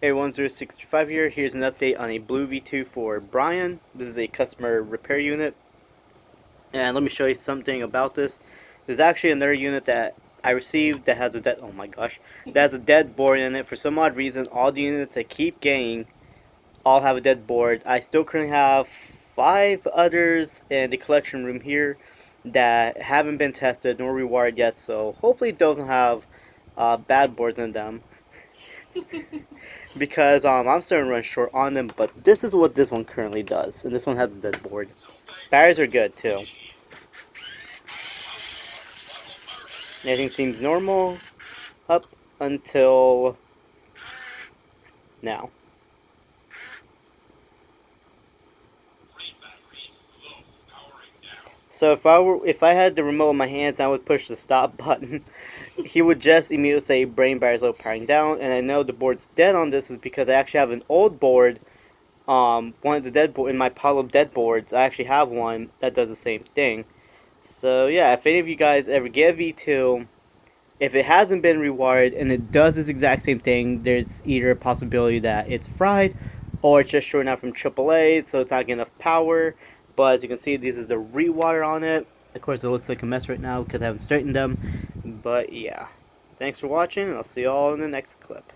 Hey, 1065 here. Here's an update on a Blue V2 for Brian. This is a customer repair unit. And let me show you something about this. There's actually another unit that I received that has a dead, oh my gosh, that has a dead board in it. For some odd reason, all the units I keep getting all have a dead board. I still currently have 5 others in the collection room here that haven't been tested nor rewired yet. So hopefully it doesn't have bad boards in them. Because I'm starting to run short on them, but this is what this one currently does, and this one has a dead board. Batteries are good too. Everything seems normal up until now. So if I had the remote in my hands and I would push the stop button, he would just immediately say brain batteries low, powering down. And I know the board's dead on this is because I actually have an old board. One of the dead board in my pile of dead boards, I actually have one that does the same thing. So yeah, if any of you guys ever get a V2, if it hasn't been rewired and it does this exact same thing, there's either a possibility that it's fried or it's just shorting out from AAA, so it's not getting enough power. But as you can see, this is the rewire on it. Of course, it looks like a mess right now because I haven't straightened them. But yeah, thanks for watching, and I'll see you all in the next clip.